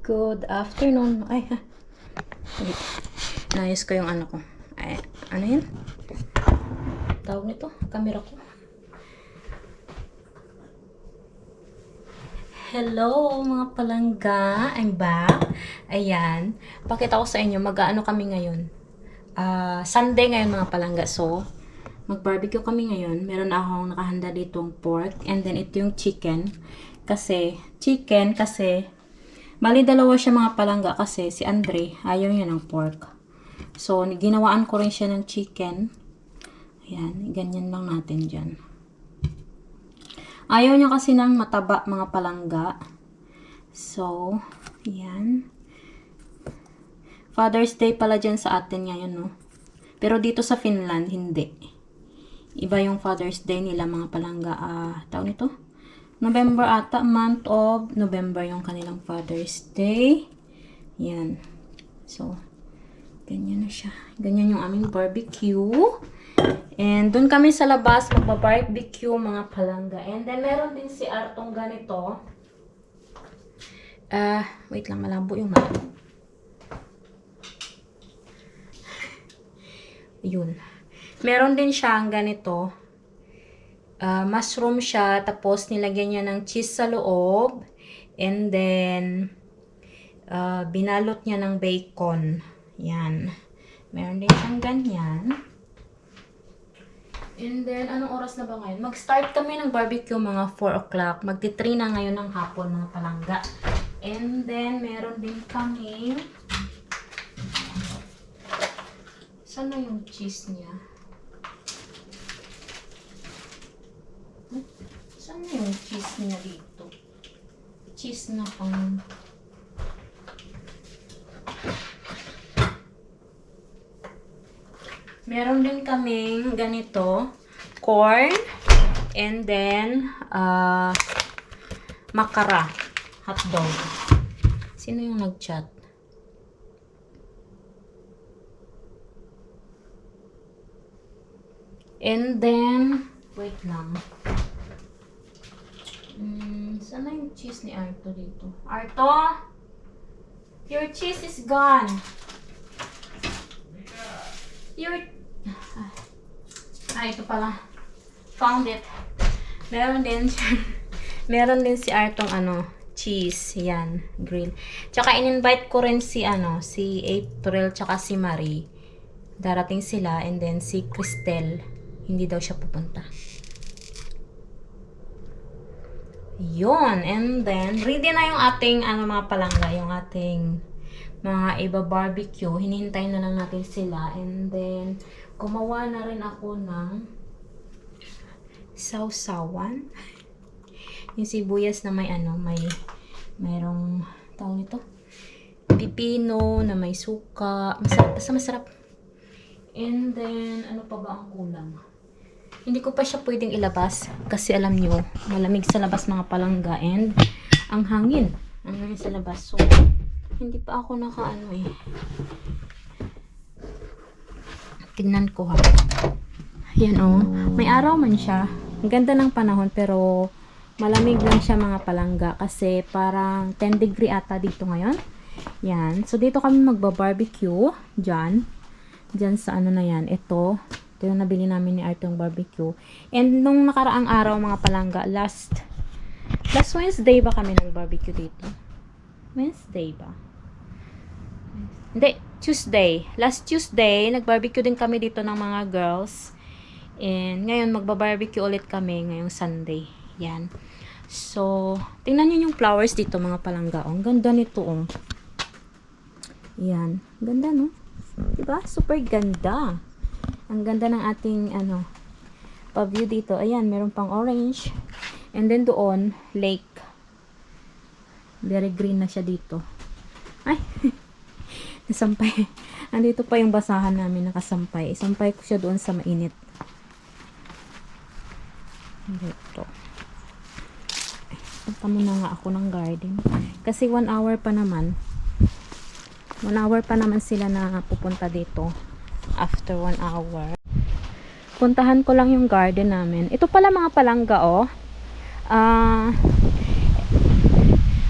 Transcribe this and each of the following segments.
Good afternoon. Ay, wait. Naayos ko yung ano ko. Ay, ano yun? Tawag nito? Camera ko. Hello, mga palangga. I'm back. Ayan. Pakita ko sa inyo, mag-ano kami ngayon. Sunday ngayon, mga palangga. So, mag-barbecue kami ngayon. Meron akong nakahanda ditong pork. And then, ito yung chicken. Kasi, bali dalawa siya mga palangga kasi si Andre, ayaw niya ng pork. So, ginawaan ko rin siya ng chicken. Ayan, ganyan lang natin dyan. Ayaw niya kasi ng mataba mga palangga. So, ayan. Father's Day pala dyan sa atin ngayon, no? Pero dito sa Finland, hindi. Iba yung Father's Day nila mga palangga. Tawag nito? November ata, month of November yung kanilang Father's Day. Yan. So, ganyan na siya. Ganyan yung aming barbecue. And dun kami sa labas magba-barbecue mga palangga. And then meron din si Artong ganito. Wait lang, malabo yung mata. Yun. Meron din siyang ganito. Mushroom siya, tapos nilagyan niya ng cheese sa loob, and then binalot niya ng bacon. Yan. Meron din siyang ganyan. And then, anong oras na ba ngayon? Mag-start kami ng barbecue mga 4 o'clock. Magti-3 na ngayon ng hapon mga palangga. And then, meron din kami. Saan na yung cheese niya? Saan na yung cheese niya dito? Cheese na pang... Meron din kaming ganito, corn, and then, makara, hotdog. Sino yung nag-chat? And then, wait lang. Saan na yung cheese ni Arto dito? Arto? Your cheese is gone. Ito pala. Found it. Meron din si Artong cheese. Yan, grill. Tsaka in-invite ko rin si April tsaka si Marie. Darating sila, and then si Cristel. Hindi daw siya pupunta. Yun. And then, ready na yung ating mga palangga, yung ating mga iba-barbecue. Hinihintay na lang natin sila. And then, gumawa na rin ako ng sausawan. Yung sibuyas na mayroong tawag nito, pipino na may suka. Masarap. And then, ano pa ba ang kulang? Hindi ko pa siya pwedeng ilabas kasi alam nyo, malamig sa labas mga palangga, and ang hangin sa labas. So, hindi pa ako tignan ko ha. Yan may araw man siya. Ang ganda ng panahon pero malamig lang siya mga palangga kasi parang 10 degree ata dito ngayon. Yan. So, dito kami magba-barbecue. Diyan sa na yan. Ito yung nabili namin ni Artong barbecue. And nung nakaraang araw mga palangga, last Wednesday ba kami nag-barbecue dito? Wednesday ba? Hindi, Tuesday. Last Tuesday, nag-barbecue din kami dito ng mga girls. And ngayon, magba-barbecue ulit kami ngayong Sunday. Yan. So, tingnan nyo yung flowers dito mga palangga. Ang ganda nito. Yan. Ganda, no? Diba? Super ganda. Ang ganda ng ating, pa-view dito. Ayan, meron pang orange. And then doon, lake. Very green na siya dito. Ay! Nasampay. Andito pa yung basahan namin nakasampay. Isampay ko siya doon sa mainit. Dito. Punta muna nga ako ng garden. Kasi 1 hour pa naman. 1 hour pa naman sila na pupunta dito. After 1 hour. Puntahan ko lang yung garden namin. Ito pala mga palangga,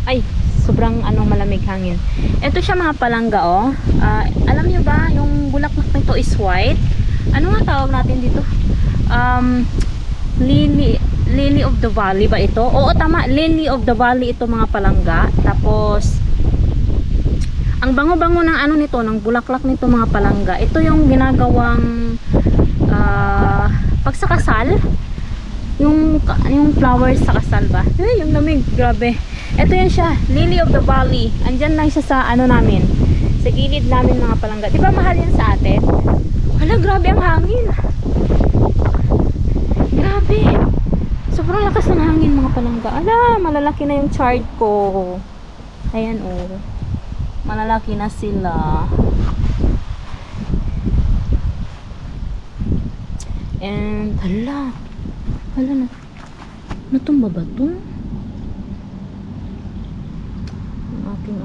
ay, sobrang malamig malamig hangin. Ito siya mga palangga, oh. Alam niyo ba, yung bulaklak nito is white. Ano nga tawag natin dito? Lily of the Valley ba ito? Oo, tama. Lily of the Valley ito mga palangga. Tapos, ang bango-bango ng ano nito, ng bulaklak nito mga palangga. Ito yung ginagawang pag sa kasal, yung flowers sa kasal ba? Yung lamig, grabe. Ito yan siya, Lily of the Valley. Andyan lang siya sa ano namin, sa gilid namin mga palangga. Di ba mahal yan sa atin? Hala, grabe ang hangin. Grabe. Sobrang lakas ng hangin mga palangga. Ala, malalaki na yung chard ko. Ayan, oh. Malalaki na sila. And, hala, natumba ba ito? Ang aking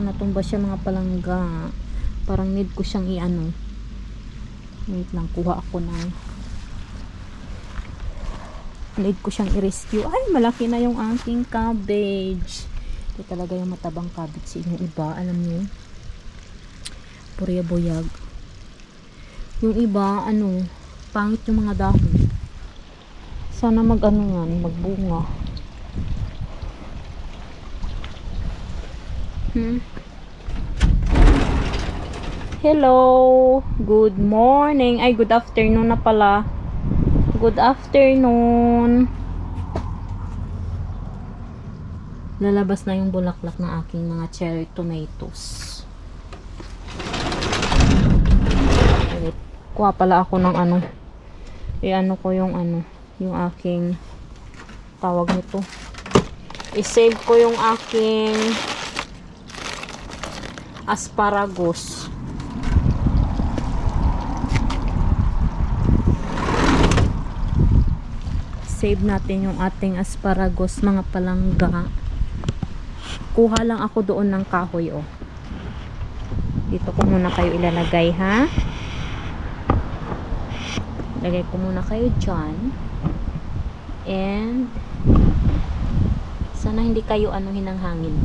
natumba siya mga palangga. Parang need ko siyang i-ano. Wait lang, kuha ako ng need ko siyang i-rescue. Ay, malaki na yung aking cabbage. Ito talaga yung matabang cabbage. Yung iba, alam niyo, purya boyag. Yung iba, pangit yung mga dahon. Sana magbunga. Hello, good morning. Ay, good afternoon na pala. Good afternoon. Lalabas na yung bulaklak ng aking mga cherry tomatoes. Kuha pala ako ng ko yung yung aking tawag nito. I-save ko yung aking asparagus. Save natin yung ating asparagus mga palangga. Kuha lang ako doon ng kahoy, oh. Dito ko muna kayo ilalagay, ha? Lagay ko muna kayo dyan. And sana hindi kayo anuhin ng hangin.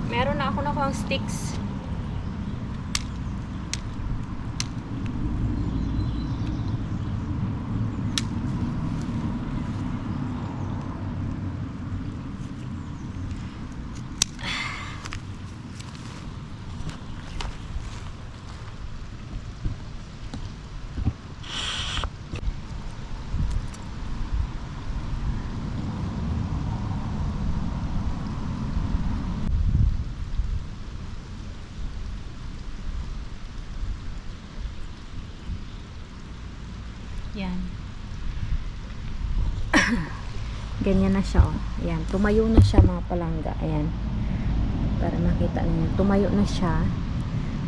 Meron na ako nakuhang sticks. Yan. Ganyan na siya, oh. Ayan, tumayo na siya mga palangga. Ayan. Para makita niyo, tumayo na siya.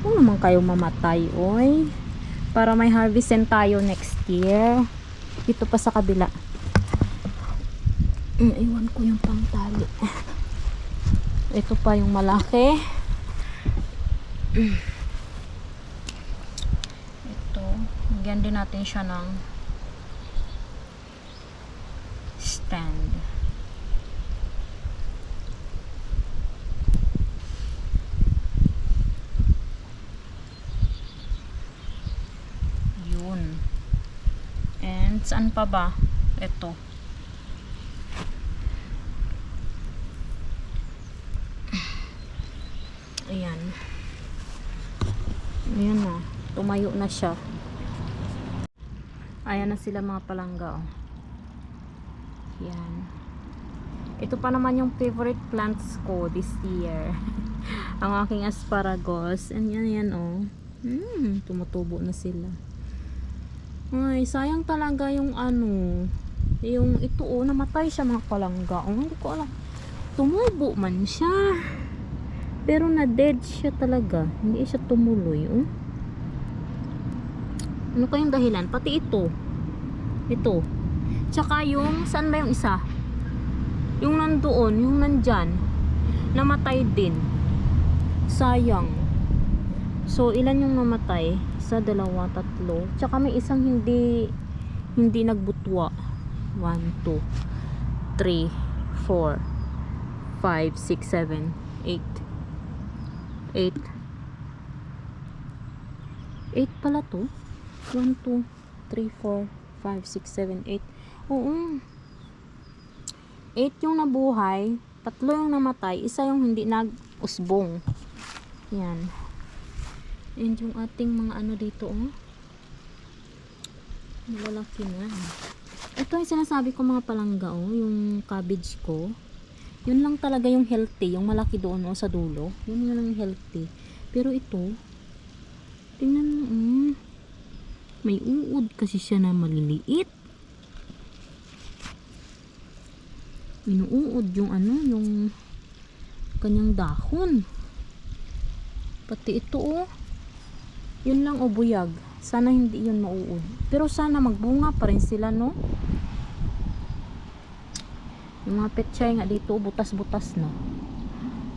Huwag naman kayo mamatay, oy. Para may harvestin tayo next year. Dito pa sa kabila. Iwan ko yung pangtali. Ito pa yung malaki. Ito. Lagyan din natin siya ng stand. Yun. And saan pa ba? Ito. Ayan. Ayan na. Tumayo na siya. Ayan na sila mga palangga, oh. Yan. Ito pa naman yung favorite plants ko this year. ang aking asparagus. And yan, oh. Tumutubo na sila. Ay, sayang talaga yung ano. Yung ito, oh, namatay siya mga palangga. Oh, hindi ko alam. Tumubo man siya. Pero na-dead siya talaga. Hindi siya tumuloy, oh. Ano kayong dahilan? Pati ito. Ito. Tsaka yung, saan ba yung isa? Yung nandoon, yung nandyan. Namatay din. Sayang. So, ilan yung namatay? Isa, dalawa, tatlo. Tsaka may isang hindi nagbutwa. 1, 2, 3, 4, 5, 6, 7, 8. 8 pala to. 1, 2, 3, 4, 5, 6, 7, 8. Oo. 8 yung nabuhay. 3 yung namatay. Isa yung hindi nag-usbong. Yan. And yung ating mga ano dito, oh. Malalaki na. Ito yung sinasabi ko mga palangga, oh. Yung cabbage ko. Yun lang talaga yung healthy. Yung malaki doon, oh, sa dulo. Yun lang yung healthy. Pero ito, tingnan mo, may uod kasi siya na maliliit. Inuud yung ano, yung kanyang dahon. Pati ito, oh. Yun lang, oh, buyag. Sana hindi yun mauud. Pero sana magbunga pa rin sila, no? Yung mga petchay nga dito, butas-butas na.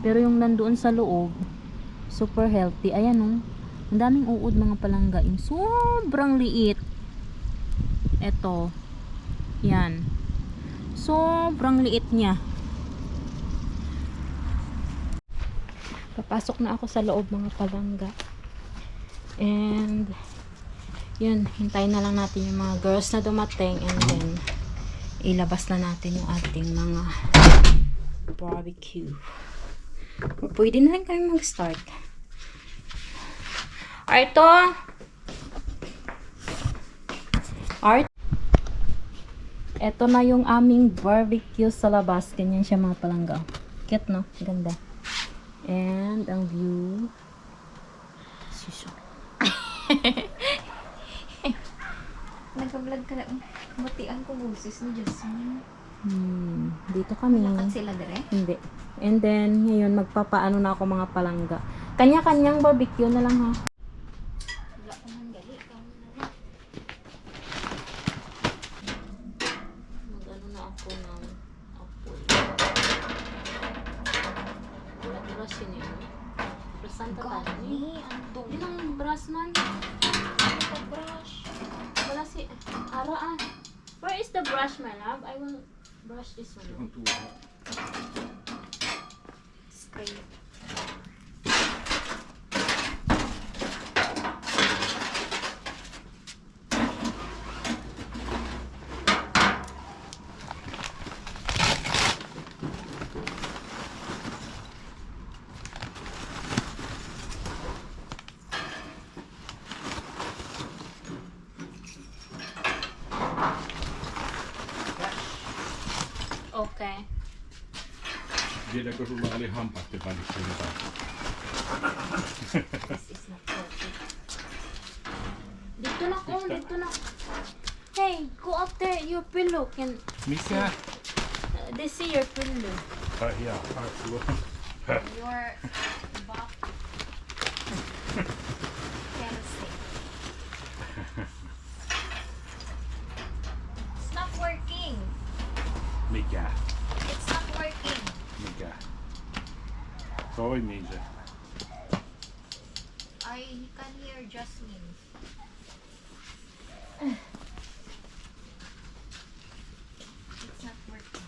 Pero yung nandoon sa loob, super healthy. Ayan, oh. Ang daming uod mga palangga. Yung sobrang liit. Eto. Yan. Sobrang liit niya. Papasok na ako sa loob mga palangga. And yun, hintayin na lang natin yung mga girls na dumating, and then ilabas na natin yung ating mga barbecue. Pwede na rin kami mag-start. Arto! Art! Ito na yung aming barbecue sa labas. Ganyan siya mga palangga. Cute, no? Ganda. And ang view. Sisyo. Nag-vlog ka lang. Batian ko boses ni Jasmine. Dito kami. Lakad sila dire? Hindi. And then, ngayon, magpapaano na ako mga palangga. Kanya-kanyang barbecue na lang, ha? Wala ko man gali. Ikaw na lang. Mag-ano na ako ng apoy. Brush yun yun. Brush tayo. Gani, andong. Yun ang brush man. Brush. Wala si Araan. Where is the brush, my love? I will brush this one. Spray. Okay. Viedäänkö sulla oli hampaiden välissä jotain? This is not perfect. Dito na ko, dito na. Hey, go up there. Your pillow can... Missä? They see your pillow. Ja, Your back can stay. It's not working. mikä? It's not working. Mikä? Toimii se. I can hear Jasmine. It's not working.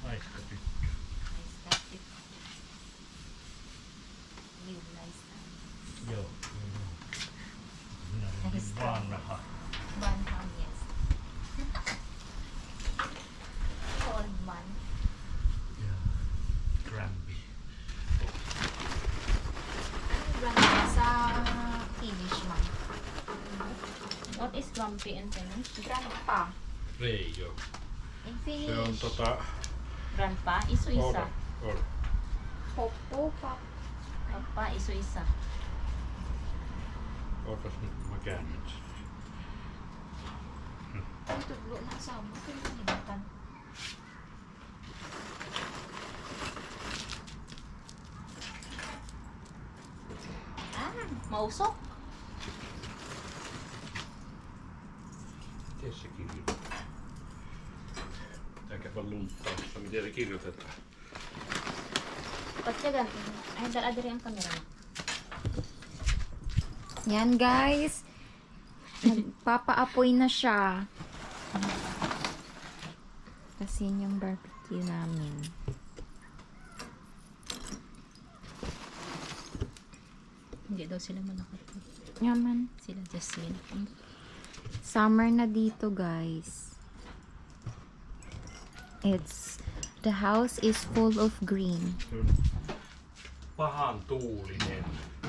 Aiskati. What is grumpy in Finnish? Grandpa. Reijo. In Se on Finnish. Grandpa, isu-isa. Ora. Poppo, pap. Papa, isu-isa. Otas nyt mä käännän sen. Ang tuglo na sama. Kalimutan. Mausok? Miten se kirjoitetaan? Pitää käydä lunttaamassa. Miten se kirjoitetaan? Patyagan. Ay, dala-diri ang camera mo. Yan guys. Nagpapaapoy na siya. Kasi yun yung barbecue namin. Hindi daw sila malakot. Yaman. Sila Jasmine. Summer na dito guys. The house is full of green. Se on pahan tuulinen.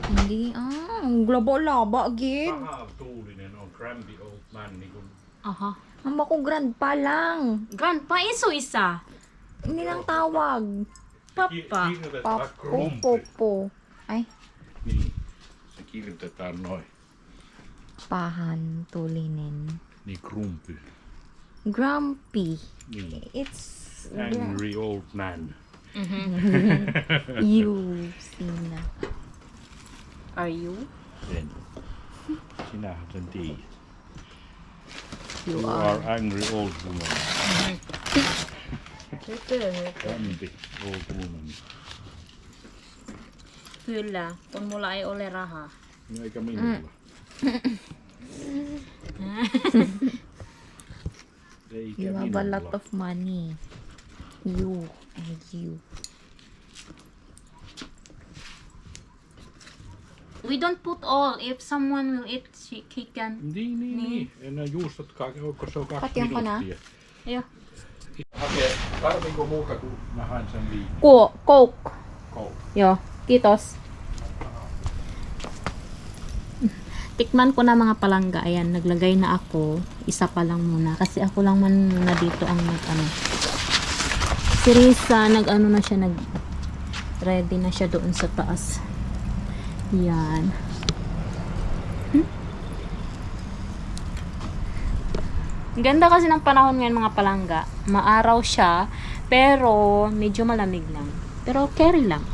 Hindi, ang laba-laba again. Pahan tuulinen on grumpy old man. Niin kun Aha. Ang bako grandpa lang. Grandpa, isu-isa. Hindi lang tawag. Papa. kirjoitetaan Papo, grumpi. popo. Ay, Niin. Se kirjoitetaan noin. pahan tulinen. Niin grumpi. Grumpy. Niin. It's Angry old man. you, Sina. Are you? En. Sinähän sen tiedät. You You are. are angry old woman. Grumpy old woman. Kyllä, kun mulla ei ole rahaa. No eikä minulla. Eikä You have a lot minulla. of money. You and you. We don't put all. If someone will eat, he can. Niin. Enää juustotkaan, onko se on 2 Patjanko nää? minuuttia. Joo. Hakee, tarviiko muuta kuin mä haen sen liikkeen? Coke. Coke. Yo, kitos. Tikman ko na mga palangga. Ayan, naglagay na ako. Isa pa lang muna. Kasi ako lang man muna dito ang ano. Si Risa, nag-ano na siya, ready na siya doon sa taas. Yan. Ang ganda kasi ng panahon ngayon mga palangga. Maaraw siya, pero medyo malamig lang. Pero carry lang.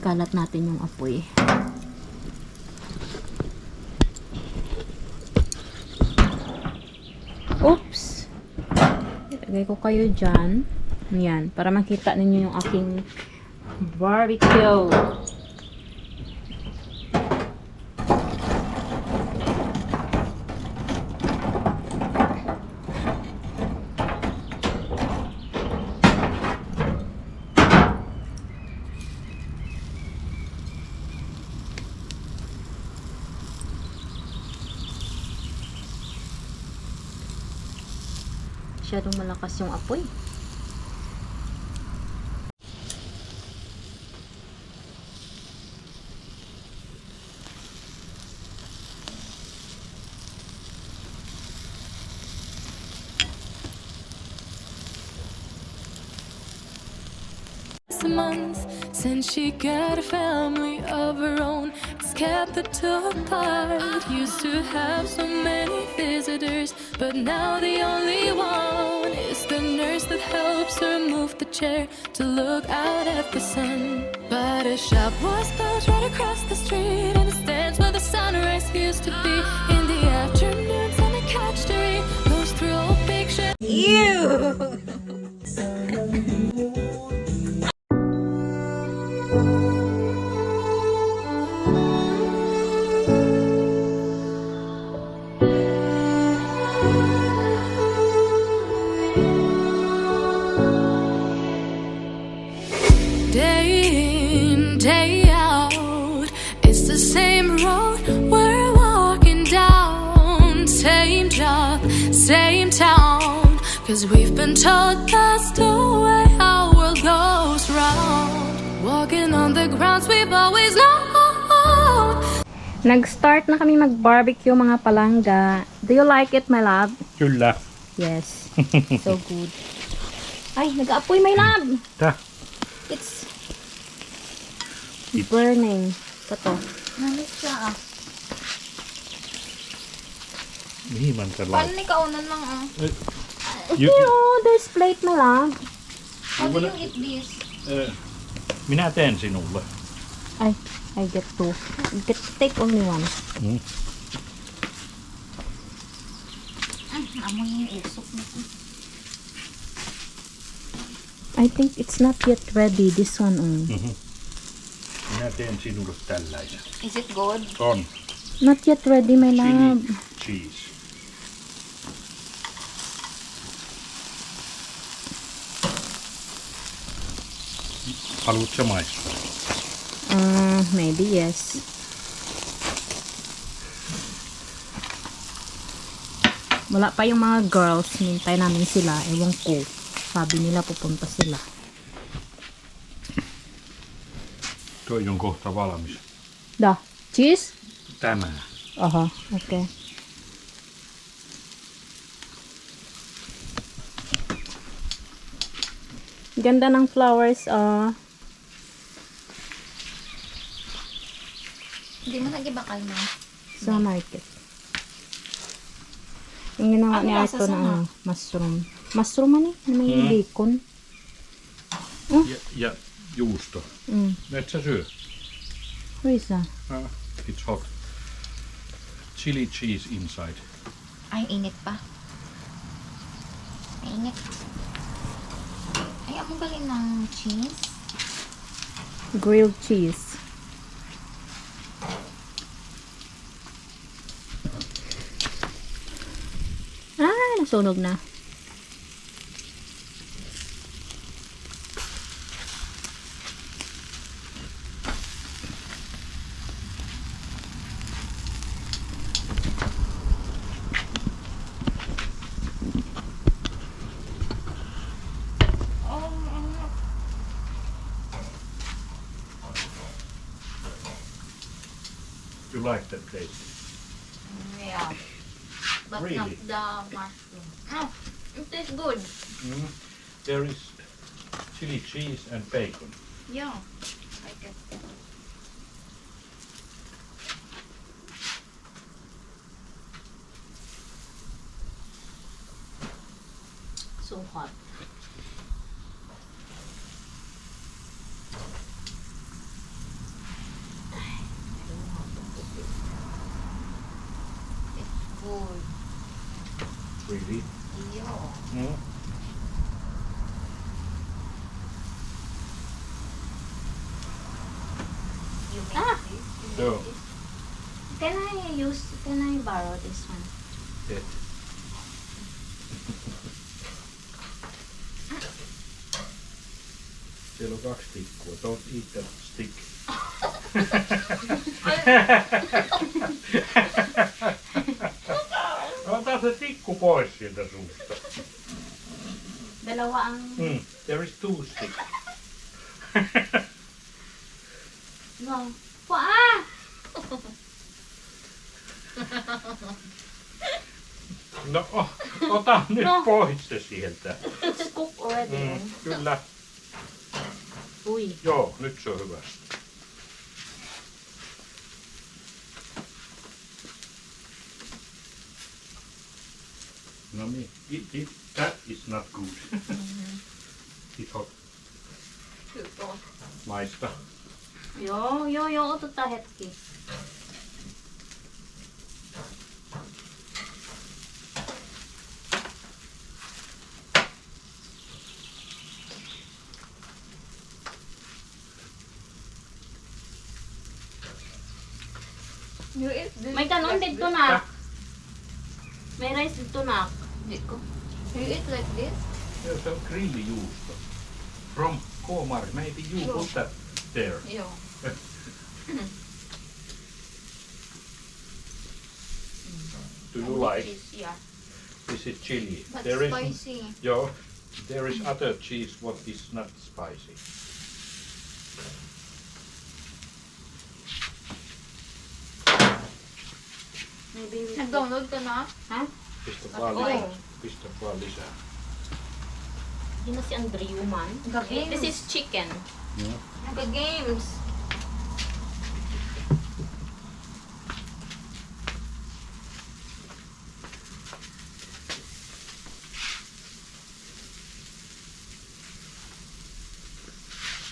Kalat natin yung apoy. Oops! Ilagay ko kayo dyan. Yan, para makita ninyo yung aking barbecue. Masyadong malakas yung apoy. Months since she got a family of her own. It's kept the two apart. Used to have so many visitors, but now the only one is the nurse that helps her move the chair to look out at the sun. But a shop was built right across the street, and it stands where the sunrise used to be. In the afternoons, on the couch to read those three old pictures. Day in, day out, it's the same road we're walking down. Same job, same same town. Cause we've been told that's the way our world goes round. Walking on the grounds we've always known. Nag-start na kami mag-barbecue mga palangga. Do you like it, my love? Kyllä. Yes. So good. Ay, nag-aapoy, my love. Tää. It's burning. Ito. Namis siya ah. Mihin man sen Paano lait? ni kaunan lang ah? You- There's plate, my love. How do you eat this? Minä teen sinulle. Ay, I get two. Take only one. Amoy yung usok na ko. I think it's not yet ready, this one. Minä teen sinulle tällaisen. Is it good? On. Not yet ready, my love. Chili cheese. Haluatko maistaa? Maybe yes. Wala pa yung mga girls. Hintay namin sila. Ewan ko. Sabi nila pupunta sila. Tuo on kohta valmis. Da. Cheese? Tämä. Aha. Okay. Ganda ng flowers. Hindi mo nagibakal mo. Sa market. Yung ginawa Ano ni lasa Arto sa na mushroom. Mushroom man na may bacon. Ja juusto. Et sä syö? Who is that? It's hot. Chili cheese inside. Ay, init pa. Ay, init. Ay, ako galing ng cheese. Grilled cheese. Nasunog na. You like that taste? Yeah. But Really? not the mushroom. Oh, it tastes good. There is chili cheese and bacon. Yeah. I guess. So hot. It's good. Really? Yeah. You make this? You Joo. make this? Can I borrow this one? Et. Siellä on 2 tikkua. Don't eat that stick. Ota se tikku pois sieltä suusta. Dalawa ang... There is 2 sticks. No. Paa! No, ota nyt No. pois se sieltä. It's cooked already. Kyllä. Uy. Joo, nyt se on hyvä. No niin, that is not good. It's hot. Maista. Joo, otetaan hetki. You eat this May kanon like dito this? na. May rice dito na. Hindi ko. You eat like this? Se on grillijuusto. From K-Mark, maybe you put that there. Yeah. Do you like? Cheese, yeah. This is chili. But There is spicy. yeah, there is other cheese what is not spicy. Maybe we Nag-download ka na? Ha? Pistä Oh. vaan, pistä vaan lisää. Yun na si Andrew man. Gabi. This is chicken. Nag-games.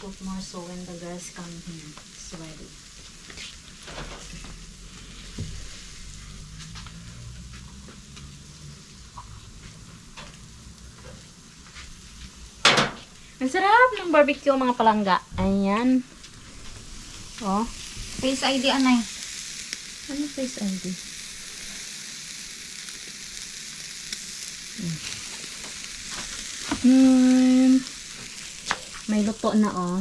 Put more so when the girls come here. It's ready. Ang sarap ng barbecue mga palangga. Ayan. Oh. Face ID, anay. Ano face ID? May luto na oh.